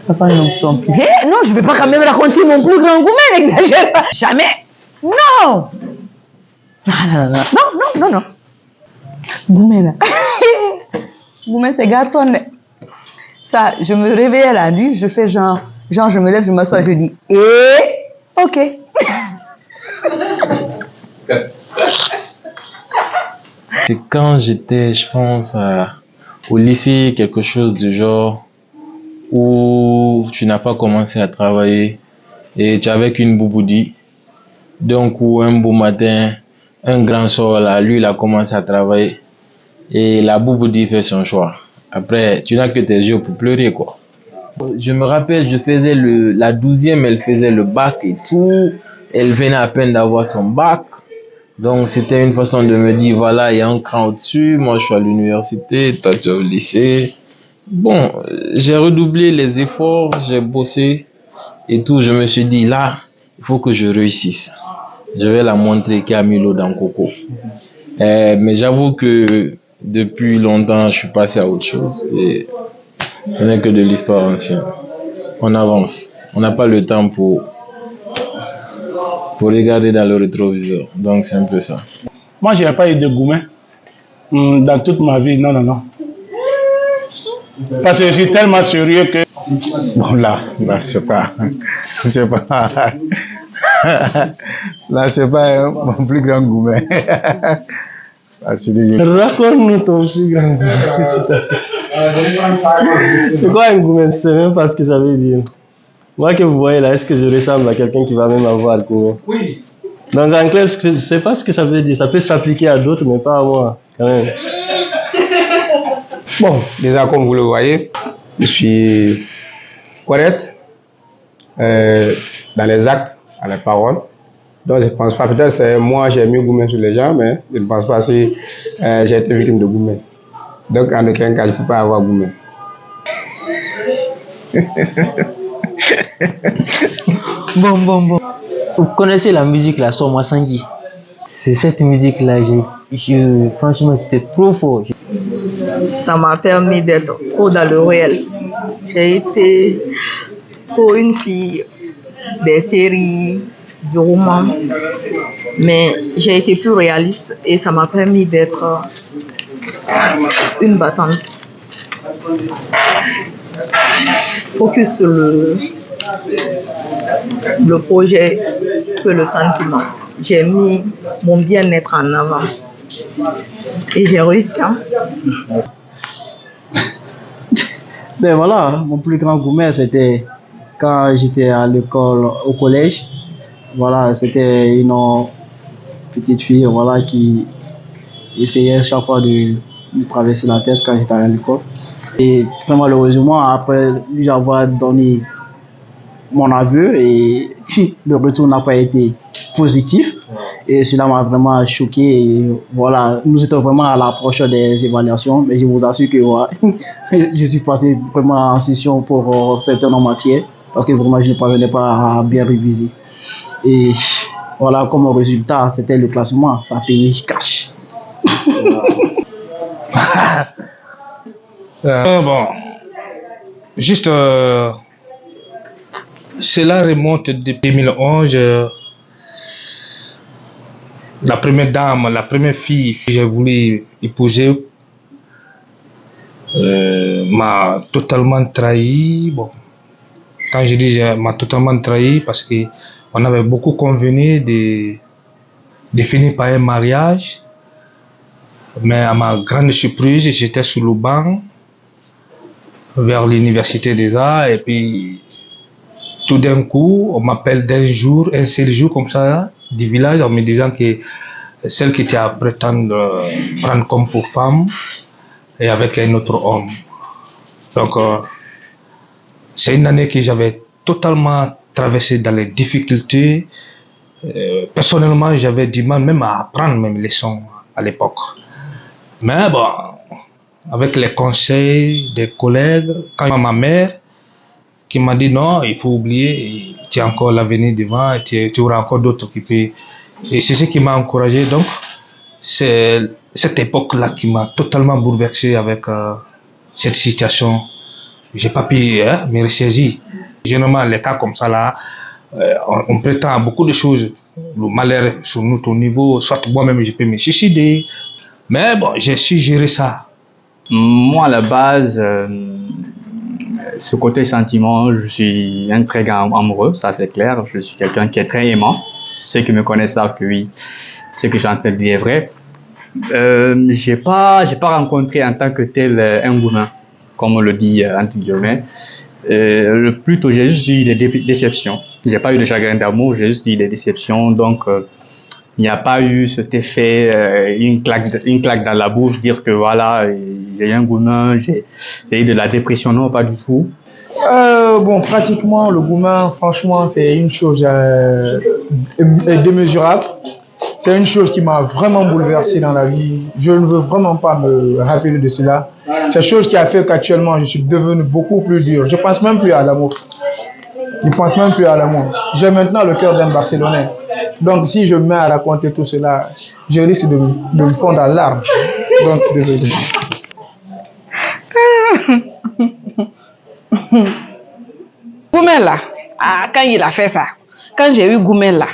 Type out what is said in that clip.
Papa non plus. Eh, non, je ne vais pas quand même raconter mon plus grand gourmet, n'exagère pas. Jamais. Non. Non. Gourmet là. Gourmet, c'est garçon. Ça, je me réveille la nuit, je fais genre, je me lève, je m'assois, je dis, ok. C'est quand j'étais, je pense, au lycée, quelque chose du genre, où tu n'as pas commencé à travailler et tu es avec une bouboudi. Donc, un beau matin, un grand soir, là, lui, il a commencé à travailler et la bouboudi fait son choix. Après, tu n'as que tes yeux pour pleurer, quoi. Je me rappelle, je faisais la 12e, elle faisait le bac et tout. Elle venait à peine d'avoir son bac. Donc, c'était une façon de me dire, voilà, il y a un cran au-dessus. Moi, je suis à l'université, toi, tu es au lycée. Bon, j'ai redoublé les efforts, j'ai bossé et tout. Je me suis dit, là, il faut que je réussisse. Je vais la montrer qu'il y a mis l'eau dans le coco. Mais j'avoue que depuis longtemps, je suis passé à autre chose. Et ce n'est que de l'histoire ancienne. On avance. On n'a pas le temps pour regarder dans le rétroviseur. Donc, c'est un peu ça. Moi, je n'ai pas eu de gourmet dans toute ma vie. Non. Parce que je suis tellement sérieux que... Bon, là, c'est pas... Là, c'est pas mon plus grand gourmet. Raconte-nous ton plus grand gourmet. C'est quoi un gourmet? Je ne sais même pas ce que ça veut dire. Moi que vous voyez là, est-ce que je ressemble à quelqu'un qui va même avoir le gourmet? Oui. Donc en clair, je ne sais pas ce que ça veut dire. Ça peut s'appliquer à d'autres, mais pas à moi, quand même. Bon, déjà comme vous le voyez, je suis correct dans les actes, dans les paroles. Donc je ne pense pas, peut-être c'est moi j'ai mis gourmet sur les gens, mais je ne pense pas si j'ai été victime de gourmet. Donc en aucun cas, je ne peux pas avoir gourmet. Bon. Vous connaissez la musique là, Soma Sangi? C'est cette musique là, franchement c'était trop fort. Ça m'a permis d'être trop dans le réel. J'ai été trop une fille des séries, du roman, mais j'ai été plus réaliste et ça m'a permis d'être une battante. Focus sur le projet que le sentiment. J'ai mis mon bien-être en avant et j'ai réussi. Ben voilà, mon plus grand gourmet c'était quand j'étais à l'école, au collège. Voilà, c'était une petite fille, voilà, qui essayait chaque fois de me traverser la tête quand j'étais à l'école. Et très malheureusement, après lui avoir donné mon aveu, et le retour n'a pas été positif. Et cela m'a vraiment choqué. Et voilà, nous étions vraiment à l'approche des évaluations, mais je vous assure que voilà, je suis passé vraiment en session pour certaines matières parce que vraiment je ne parvenais pas à bien réviser. Et voilà, comme résultat, c'était le classement, ça a payé cash. Bon, juste, cela remonte depuis 2011. La première dame, la première fille que j'ai voulu épouser m'a totalement trahi. Bon, quand je dis m'a totalement trahi, parce qu'on avait beaucoup convenu de finir par un mariage. Mais à ma grande surprise, j'étais sur le banc vers l'université des arts et puis tout d'un coup, on m'appelle un seul jour comme ça, du village, en me disant que celle qui était à prétendre prendre comme pour femme et avec un autre homme. Donc, c'est une année que j'avais totalement traversée dans les difficultés. Personnellement, j'avais du mal même à apprendre mes leçons à l'époque. Mais bon, avec les conseils des collègues, quand ma mère qui m'a dit non, il faut oublier, tu as encore l'avenir devant, tu auras encore d'autres occupés. Et c'est ce qui m'a encouragé. Donc, c'est cette époque-là qui m'a totalement bouleversé avec cette situation j'ai pas pu me ressaisir. Généralement, les cas comme ça là, on prétend à beaucoup de choses. Le malheur sur notre niveau, soit moi-même je peux me suicider. Mais bon, j'ai su gérer ça. Moi, à la base, ce côté sentiment, je suis un très grand amoureux, ça c'est clair. Je suis quelqu'un qui est très aimant. Ceux qui me connaissent savent que oui, ce que je suis en train de dire est vrai. J'ai pas rencontré en tant que tel un gourmand, comme on le dit entre guillemets. Le plus tôt, j'ai juste eu des déceptions. J'ai pas eu de chagrin d'amour, j'ai juste eu des déceptions. Donc, il n'y a pas eu cet effet, une claque dans la bouche, dire que voilà, j'ai eu un gourmand, j'ai eu de la dépression. Non, pas du tout. Bon, pratiquement, le gourmand, franchement, c'est une chose démesurable. C'est une chose qui m'a vraiment bouleversé dans la vie. Je ne veux vraiment pas me rappeler de cela. C'est une chose qui a fait qu'actuellement, je suis devenu beaucoup plus dur. Je ne pense même plus à l'amour. J'ai maintenant le cœur d'un Barcelonais. Donc, si je me mets à raconter tout cela, je risque de me fondre en larmes. Donc, désolé. Goumel là, quand il a fait ça, quand j'ai eu Goumel là,